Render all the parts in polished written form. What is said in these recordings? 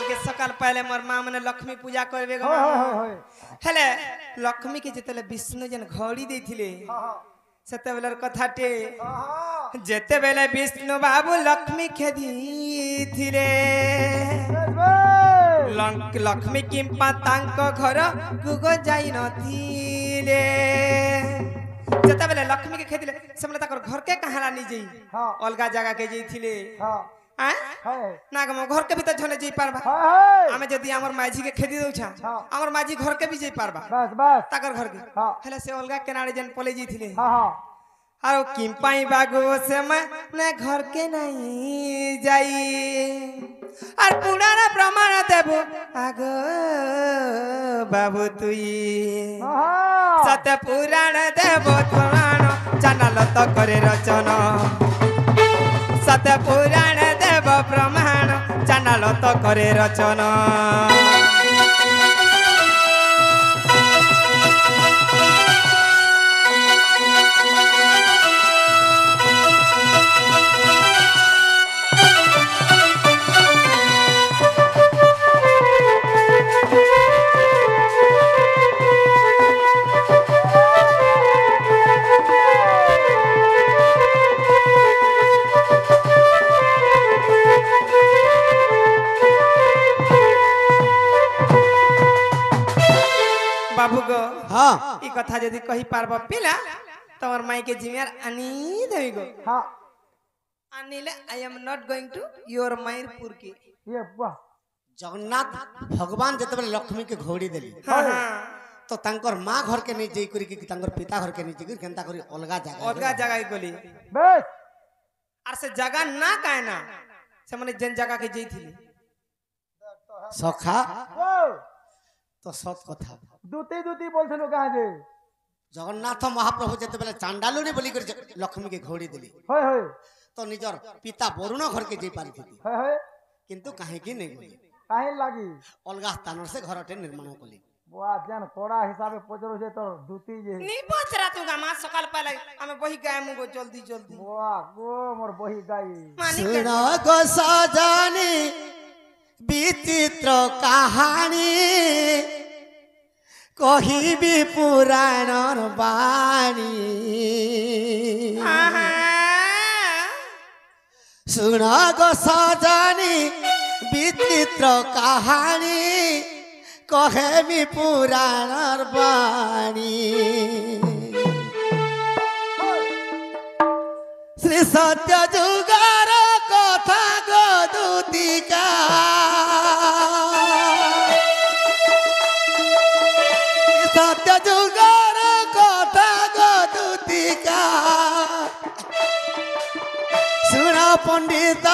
काल के सकाल पहले मोर माँ मने लक्ष्मी पूजा करबे गो हेले लक्ष्मी के जेतेले विष्णु जन घड़ी देथिले सेते बेलर कथाटे जेते बेले विष्णु बाबू लक्ष्मी खेदिथिले लक्ष्मी किंपा तांको घर गुगो जाई नथिले जेते बेले लक्ष्मी के खेदिले सेमले ताकर घर के कहारा नि जई अलगा जगह के जईथिले ना गम घर के भीतर झने जई पारबा आमे जदी हमर माझी के खेदी दउछा हमर माझी घर के भी जई पारबा बस बस ताकर घर के हेले से अलगा केनारे जन पले जईथिले आरो किंपाई बागो से मैं घर के नहीं जाई और पुराना प्रमाण देबो आगो बाबू तुई सत्य पुराण देबो पुराण चैनल तो करे रचना सत्य पुराण देव प्रमाण चैनल तो करे रचना बाबू गो हाँ ई कथा यदि कही पारबा पिला तोर माई के जिम्मेदार आनी देई गो हाँ आनीले I am not going to your मायरपुर के ये वाह जगन्नाथ भगवान जते बेले लक्ष्मी के घोड़ी देली हां तो तांकर मां घर के नहीं जई करी कि तांकर पिता घर के नहीं जई केनता करी अलगा जगह गली बस आर से जगह ना कायना से माने जन जगह के जई थी सखा तो सत कथा दूती दूती बोलथलो कहां जे जगन्नाथ महाप्रभु जते बेले चांडालुनी बोली कर लक्ष्मी के घोड़ी देली होय होय तो निजर पिता वरुण घर के जई पारी थी होय होय किंतु काहे की नहीं गली काहे लागी अलगा स्थान से घरटे निर्माण कली बुआ जन कोड़ा हिसाबे पजरो जे तो दूती जे नी बचरा तू गा मां सकाल पहले हमें बही गाय मुगो जल्दी जल्दी बुआ गो मोर बही गाई सुना गो सजनी विचित्र कहानी कहिबी पुराणर बाणी सुन गो सजनी विचित्र कहानी कहेबी पुराणर बाणी श्री सत्य जुगार कथा गो दूतिका सत्य जुगार कथा गो दूतिका सुन पंडित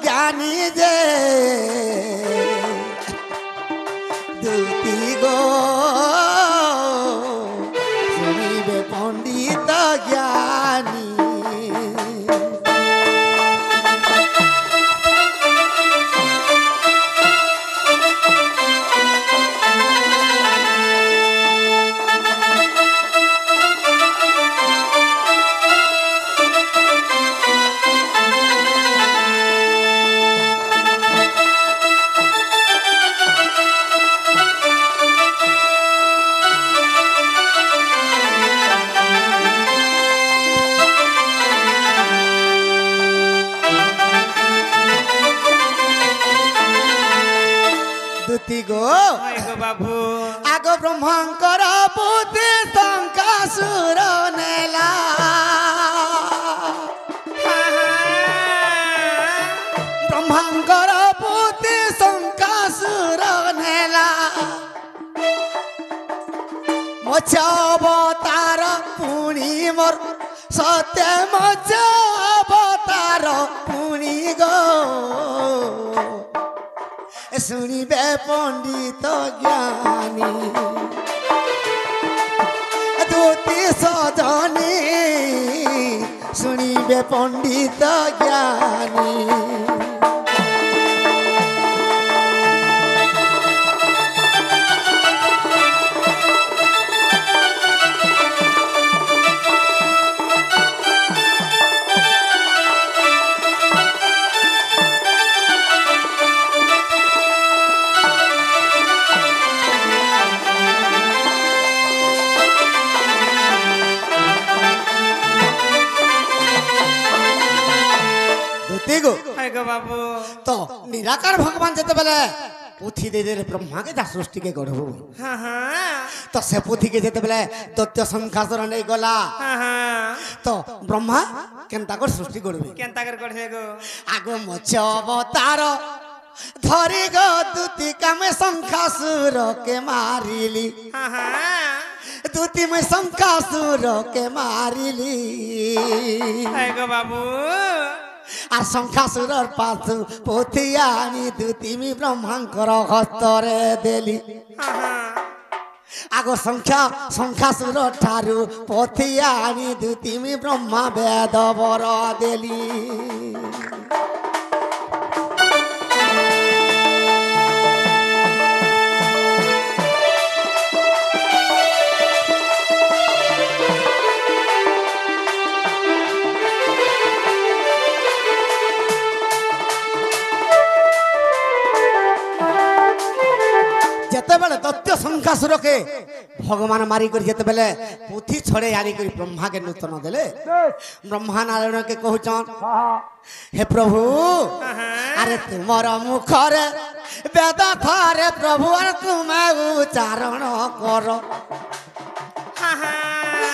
ज्ञानी जे दूती गो सुनिबे पंडित ज्ञानी गो बाबू आगो ब्रह्मंकर बुद्धि शंकासुर नेला ब्रह्मंकर बुद्धि शंकासुर नेला मत्स्य अवतार पुणी मोर सत्य मत्स्य अवतार पुणी गो सुनिबे पंडित ज्ञानी दूती सजनी सुनिबे पंडित ज्ञानी निराकार भगवान जेते बेले पुथी दे दे ब्रह्मा के जा सृष्टि के गढ़बो हाँ हाँ तो से पुथी के जेते बेले दैत्य संखासुर नहीं गला हाँ हाँ तो ब्रह्मा केनता कर सृष्टि गढ़बे केनता कर गढ़े गो आगो मच अवतार धरी गो दूती का में संखासुर के मारिली हाँ हाँ दूती में संखासुर के मारिली है गो बाबू আর শঙ্খাসুরর পাশু পুথি আনি দুতিমি ব্রহ্মাঙ্কর হস্তরে দেলি हाँ हाँ আগ শঙ্খাসুর ঠারু পুথি আনি দুতিমি ব্রহ্মা বেদ বর দেলি যেতেবেলে দৈত্য সংখ্যাসুর কে ভগবান মারি করে যেতেবেলে পুথি ছড়ে আনি করে ব্রহ্মা কে নূতন দেলে ব্রহ্মা নারায়ণ কে কহুচন হে প্রভু আরে তুমর মুখরে বেদ থরে প্রভু আর তুমি উচ্চারণ কর हाँ हाँ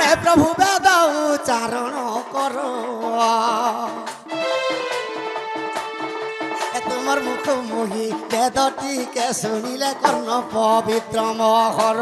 হে প্রভু বেদ উচ্চারণ কর তোমার মুখ মুহি বেদটি কে শুনিলে কর্ণ পবিত্র মহর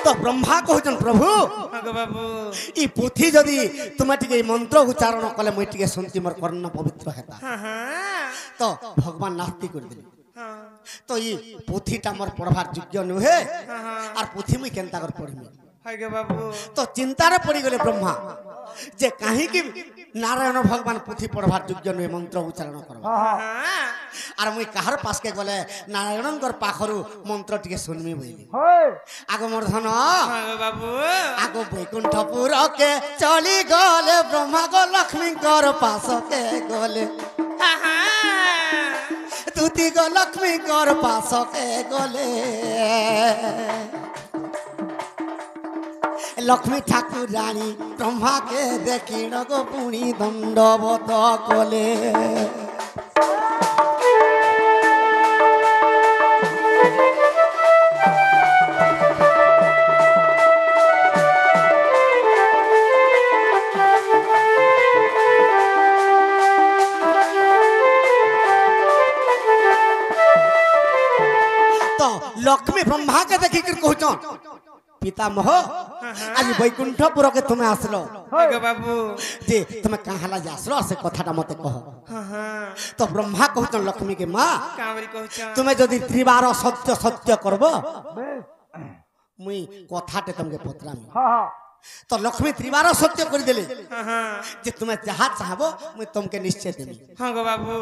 তো ব্রহ্মা কহুছন প্রভু हाँ गो बाबू ই পুথি যদি তুমি টিকে মন্ত্র উচ্চারণ কলে মুই টিকে শুনতি মোর কর্ণ পবিত্র হেতা हाँ हाँ তো ভগবান নাস্তি করে দিলি हाँ তো ই পুথিটা মোর পড়বার যোগ্য নুহে हाँ हाँ আর পুথি মুই কেনতা করে পড়িমি है गो बाबू তো চিন্তারে পড়ি গেলে ব্রহ্মা যে কাহিকি নারায়ণ ভগবান পুথি পড়বার যোগ্য নুহে মন্ত্র উচ্চারণ করবা हाँ আর মুই কাহার পাশকে গলে নারায়ণঙ্কর পাখরু মন্ত্র টিকে শুনমি বইলি আগ মোর ধন हाँ गो बाबू আগ বৈকুণ্ঠপুরকে চলি গলে ব্রহ্মা গো লক্ষ্মীঙ্কর পাশকে গলে हाँ हाँ তুতি গো লক্ষ্মীঙ্কর পাশকে গলে লক্ষ্মী ঠাকুর রানী ব্রহ্মাকে দেখিণ গো পুনি দণ্ডবত কলে তো লক্ষ্মী ব্রহ্মাকে দেখি কি কହୁছন পিতামহ আজ বৈকুণ্ঠপুরকে তুমি আসলো है गो बाबू যে তুমি কাহালা যে আসলো সে কথাটা মতে কহ हाँ हाँ তো ব্রহ্মা কହୁছন লক্ষ্মীকে মা कांवरी कहूचा তুমি যদি ত্রিবার সত্য সত্য করব মুই কথাতে তোমাকে পত্রামি তো লক্ষ্মী ত্রিবার সত্য করে দিলে हाँ हाँ যে তুমি যাহা চাহব মুই তোমাকে নিশ্চয় দেবি हाँ गो बाबू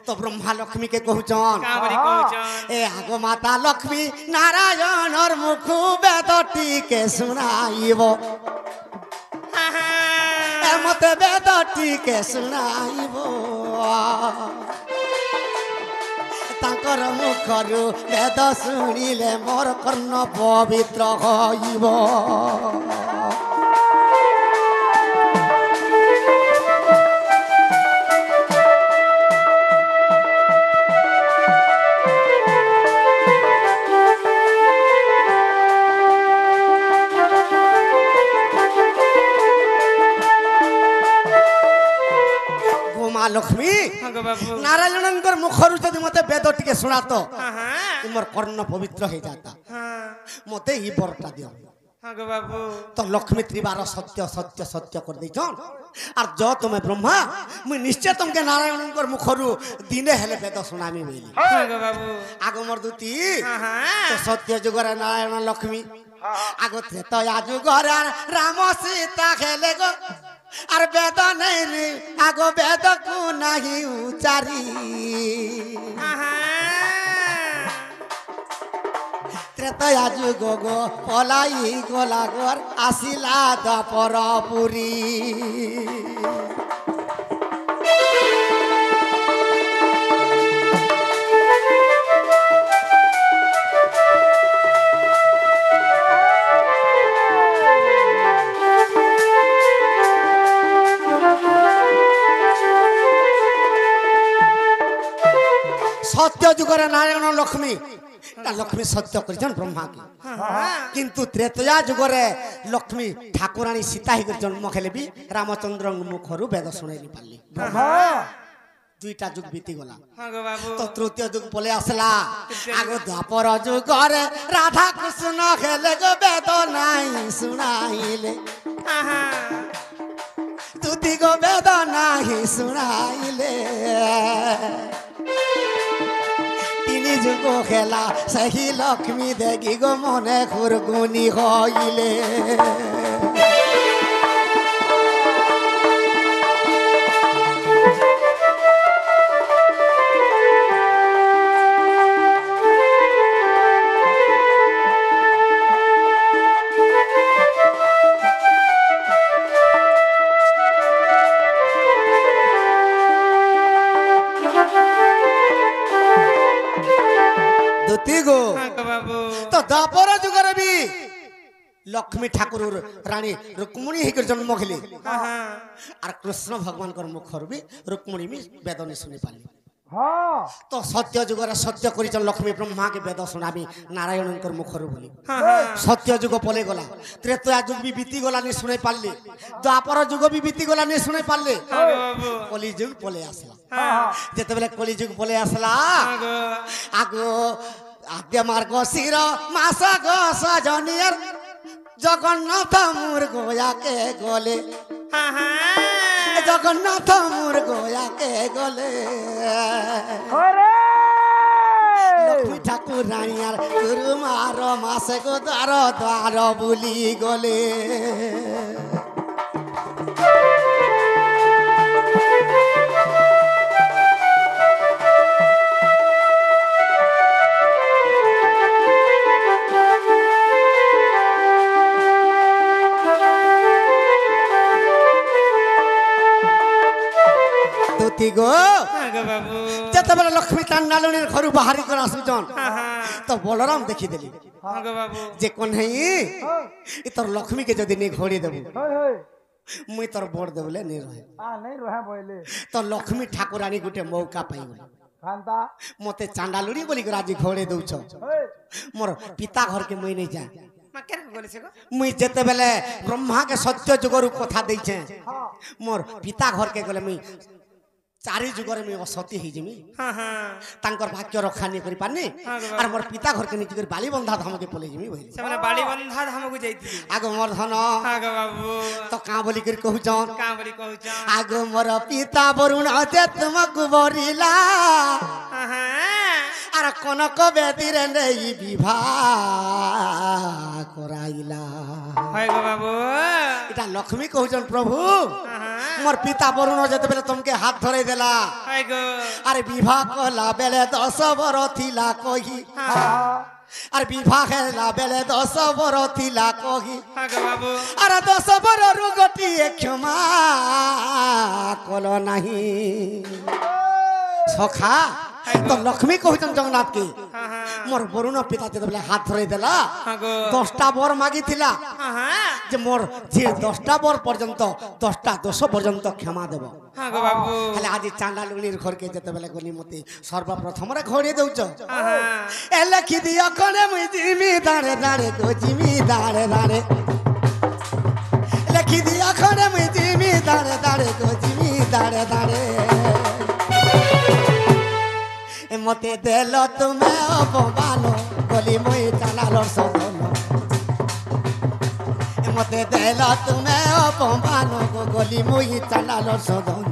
তো ব্রহ্মা লক্ষ্মীকে কହୁছন कांवरी कहूचा এ আগো মাতা লক্ষ্মী নারায়ণর মুখ বেদটিকে শুনাইব हाँ हाँ এ মতে বেদটিকে শুনাইব তাঙ্কর মুখরু বেদ শুনিলে মোর কর্ণ পবিত্র হইব গোমা লক্ষ্মী हाँ गो बाबू নারায়ণঙ্কর মুখরু যদি মতে বেদ টিকে শুনাত हाँ हाँ মোর কর্ণ পবিত্র হয়ে যাতা हाँ মতে ই বরটা দিও हाँ गो बाबू তো লক্ষ্মী ত্রিবার সত্য সত্য সত্য করে দিছন আর য তুমি ব্রহ্মা মুই নিশ্চয় তোমাকে নারায়ণঙ্কর মুখরু দিনে হেলে বেদ শুনামি বইলি हाँ गो बाबू আগমর দুতি हाँ তো हाँ সত্য যুগরে নারায়ণ লক্ষ্মী আগো ত্রেতয়া যুগরে আর রাম সীতা খেলে গো আর বেদ নেই রে আগো বেদ কু নাহি উচারি हाँ हाँ ত্রেতয়া যুগ গো পলাই গলা গর আসিলা দ্বাপর পুরী সত্য যুগরে নারায়ণ লক্ষ্মী লক্ষ্মী সত্য করেছেন ব্রহ্মাকে কিন্তু ত্রেতয়া যুগরে লক্ষ্মী ঠাকুরাণী সীতা হয়ে জন্ম খেলে বি রামচন্দ্র মুখরু বেদ শুনাইনি পারলি দুইটা যুগ বিতি গলা তো তৃতীয় যুগ বলে আসলা আগ দ্বাপর যুগরে রাধা কৃষ্ণ খেলে গো বেদ নাই শুনাইলে তুতি গো বেদ নাই শুনাইলে তিনি যুগ খেলা সেই লক্ষ্মী দেখি গো মনে খুরগুনি হইলে তো দ্বাপর যুগরে বি লক্ষ্মী ঠাকুর রানী রুক্মণী হইকর জন্ম খেলি আর কৃষ্ণ ভগবানকর মুখর বি রুক্মণী বি বেদনে শুনি পালি তো সত্য যুগরে সত্য করিছেন লক্ষ্মী ব্রহ্মাকে বেদ শুনাবি নারায়ণঙ্কর মুখর বলি সত্য যুগ পলে গলা ত্রেতয়া যুগ বি বিতি গলা নি শুনে পারলি দ্বাপর যুগ বি বিতি গলা নি শুনে পারলি কলি যুগ পলে আসলা যেতেবেলে কলি যুগ পলে আসলা আগো আদ্য মার্গ শির মাস গো সজনিয়ার জগন্নাথ মুর গোয়াকে গলে জগন্নাথ মুর গোয়াকে গলে লক্ষ্মী ঠাকুর রানিয়ার গুরু মার মাসে গো দ্বার দ্বার বুলি গলে যেতবেলে লক্ষ্মী চান্ডালুনির ঘরু বাহারি করে আসুছন তো বলরাম দেখি দেলি যে কোন হেই তোর লক্ষ্মীকে যদি নি ঘড়ি দেবু মুই তোর বড় দেবলে নি রহে তো লক্ষ্মী ঠাকুরানী গুটে মৌকা পাইগল মতে চান্ডালুনি বলি রাজি ঘড়ে দৌছ মোর পিতা ঘরকে মুই নেই যা মুই যেতেবেলে ব্রহ্মাকে সত্য যুগরু কথা দিয়েছে মোর পিতা ঘরকে গলে মুই চারি যুগরে মুই অসতী হয়ে যামি তাঙ্কর ভাগ্য রক্ষা নিয়ে করি পারনি আর মোর পিতা ঘরকে নিজে করে বালি বন্ধা ধামকে পলে যামি বলি সেমানে বালি বন্ধা ধামକୁ যাইতি আগো মোর ধন আগো বাবু তো কা বলি করে কহুছন কা বলি কহুছন আগো মোর পিতা বরুণ যে তোমাকে বরিলা আর কনক বেদিরে নেই বিবাহ করাইলা হয় গো বাবু এটা লক্ষ্মী কহুছন প্রভু মোর পিতা বরুণ যেতেবেলে তোমাকে হাত ধরে দেলা হয় গো আরে বিবাহ কলা বেলে 10 বর থিলা কহি আর বিবাহ হেলা বেলে 10 বর থিলা কহি হয় গো বাবু আর 10 বররু গোটিয়ে ক্ষমা কল নাহি সখা তো লক্ষ্মী কহিছেন জগন্নাথ কে মোর বরুণ পিতা যেতেবেলে হাত ধরে দেলা 10টা বর মাগিছিলা যে মোর যে 10টা বর পর্যন্ত 10টা দোষ পর্যন্ত ক্ষমা দেব তাহলে আজ চান্ডালুনির ঘরকে যেতেবেলে গলি মতে সর্বপ্রথমরে ঘড়ি দউছ এ লেখি দিও কোনে মুই জিমি দাঁড়ে দাঁড়ে গো জিমি দাঁড়ে দাঁড়ে লেখি দিও কোনে মুই জিমি দাঁড়ে দাঁড়ে গো জিমি দাঁড়ে দাঁড়ে মতে দেল তুমি অপমান গলি মই চালালর সদন মতে দেল তুমি অপমান গলি মই চালালর সদন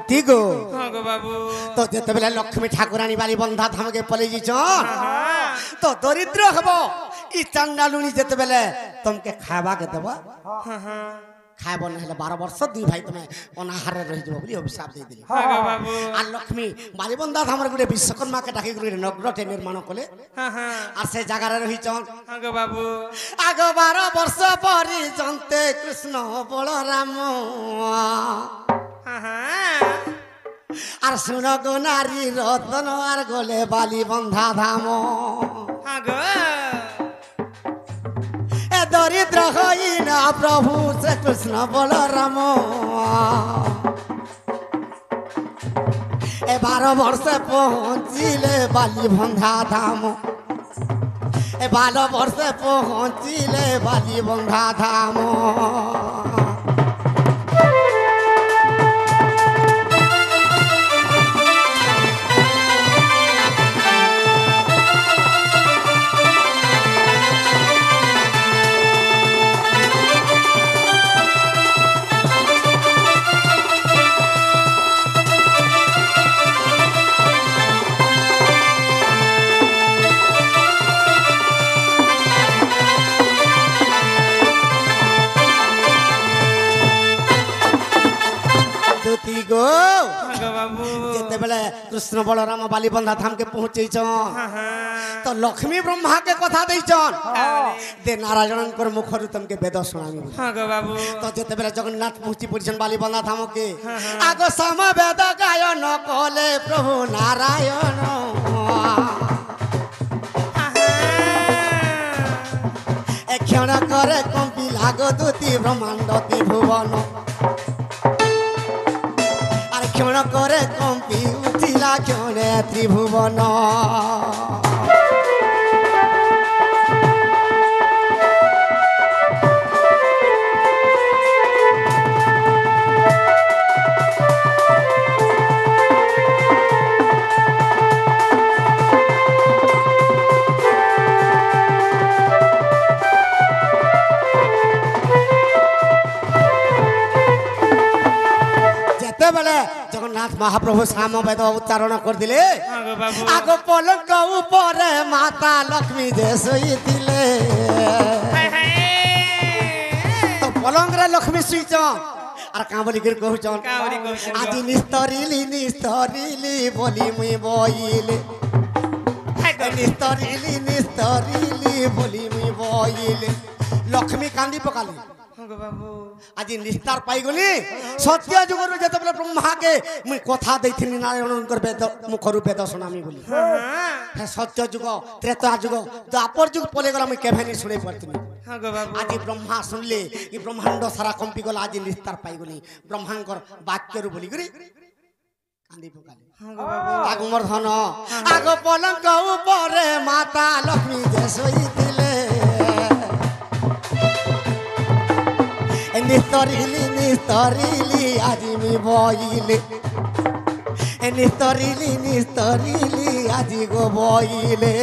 দুতি গো हाँ गो बाबू তো যেতেবেলে লক্ষ্মী ঠাকুরানী বাড়ি বন্ধা ধামকে পলে যাইছন हाँ তো দরিদ্র হব ই চান্ডালুনি যেতেবেলে তোমাকে খাইবাকে দেব हाँ हाँ খাইব না হলে 12 বর্ষ দুই ভাই তুমি অনাহারে রহি যাব বলি অভিশাপ দিয়ে দিলি हाँ गो बाबू আর লক্ষ্মী বালিবন্ধা ধামর গুড়ে বিশ্বকর্মাকে ডাকি গুড়ে নগ্রটে নির্মাণ কলে हाँ हाँ আর সে জায়গায় রহিছন हाँ गो बाबू আগ 12 বর্ষ পর্যন্তে কৃষ্ণ বলরাম हाँ हाँ আর শুন গো নারী রতন আর গলে বালিবন্ধা ধাম हाँ गो এ দরিদ্র হই না প্রভু শ্রী কৃষ্ণ বলরাম এ 12 বর্ষে পৌঁছিলে বালিবন্ধা ধাম এ 12 বর্ষে পৌঁছিলে বালিবন্ধা ধাম দুতি গো हाँ गो बाबू যেতেবেলে কৃষ্ণ বলরাম বালিবন্ধা ধামকে পৌঁছেইছন हाँ हाँ তো লক্ষ্মী ব্রহ্মাকে কথা দেইছন দে নারায়ণঙ্কর মুখরু তমকে বেদ শুনামি हाँ गो बाबू তো যেতেবেলে জগন্নাথ পৌঁছি পড়ছেন বালিবন্ধা ধামকে আগ সম বেদ গায়ন কলে প্রভু নারায়ণ এ ক্ষণ করে কম্পি লাগ দুতি ব্রহ্মাণ্ড ত্রিভুবন আর ক্ষণ করে কম্পি উঠিলা ক্ষণে ত্রিভুবন যেতেবেলে জগন্নাথ মহাপ্রভু সাম বেদ উচ্চারণ করদিলে हाँ गो बाबू আগ পলঙ্ক উপরে মাতা লক্ষ্মী যে শুইছিলে हाय हाय তো পলঙ্করে লক্ষ্মী শুইছ আর কাঁ বলি করে কহুছন का बोली कहछन गो? আজি নিস্তরিলি বলি মুই বইলে हाय गो নিস্তরিলি বলি মুই বইলে লক্ষ্মী কান্দি পকালি हाँ गो बाबू আজি নিস্তার পাইগলি সত্য যুগর যেতেবেলে ব্রহ্মাকে মুই কথা দেইছিলি নারায়ণঙ্কর বেদ মুখরু বেদ শুনামি বলি हाँ হ্যাঁ সত্য যুগ ত্রেতা যুগ দ্বাপর যুগ পলে গেল আমি কেভেনি শুনে পারতিনি हाँ गो बाबू আজি ব্রহ্মা শুনলে ই ব্রহ্মাণ্ড সারা কম্পি গলা আজি নিস্তার পাইগলি ব্রহ্মাঙ্কর বাক্যরু বলি গরি কান্দি পকালি हाँ गो बाबू আগমর ধন আগ পলঙ্ক উপরে মাতা লক্ষ্মী যে শুইছিলে নিস্তরিলি আজি মি বইলে নিস্তরিলি আজি গো বইলে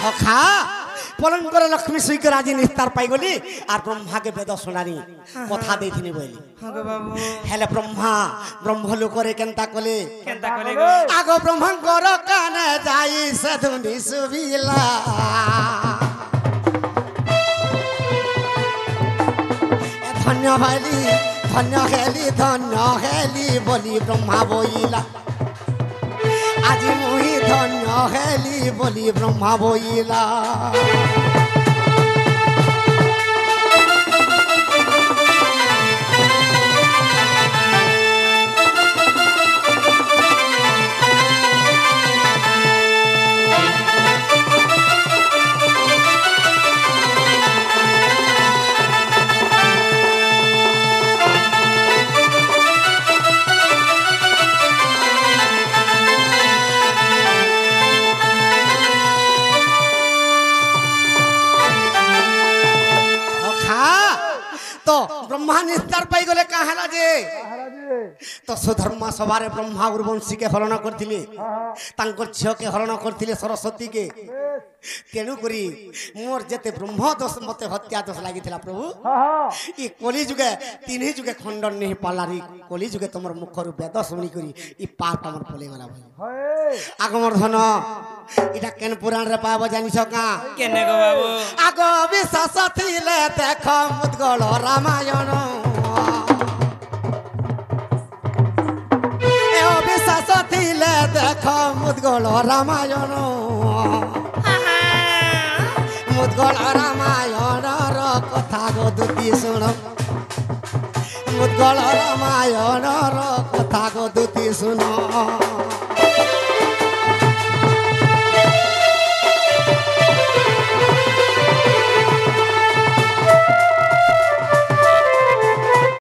সখা পলঙ্কর লক্ষ্মী সুইকর আজি নিস্তার পাইগলি আর ব্রহ্মাকে বেদ শুনানি কথা দেইছিনি বইলি हाँ गो बाबू হেলে ব্রহ্মলোকরে কেনতা কলে केनता करे गो আগ ব্রহ্মাঙ্কর কানে যাই সেধুনি সুবিলা ধন্য হেলি বলি ব্রহ্মা বইলা আজি মুই ধন্য হেলি বলি ব্রহ্মা বইলা तो ब्रह्मा निस्तार पाई गले काहेला जे महाराजे तो सुधर्मा सभारे ब्रह्मा उर्वंशी के हरण करथिले तांकर झियो के हरण करथिले सरस्वती के तेणु करी मोर जेते ब्रह्म दोष मते हत्या दोष लागिथिला प्रभु ई कली जुगे तीन जुगे खंडन नहीं पालारी कली जुगे तुमर मुखर वेद शुणी करी ई पाप हमर पले गला भाई आगमर धन इटा केन पुराण रे पाबो जानिछ का केने गो बाबू आगो विश्वास थिले देख मुदगल रामायण ए विश्वास थिले देख मुदगल रामायण मुदगल रामायण र कथा गो दुती सुन मुदगल रामायण र कथा गो दुती सुन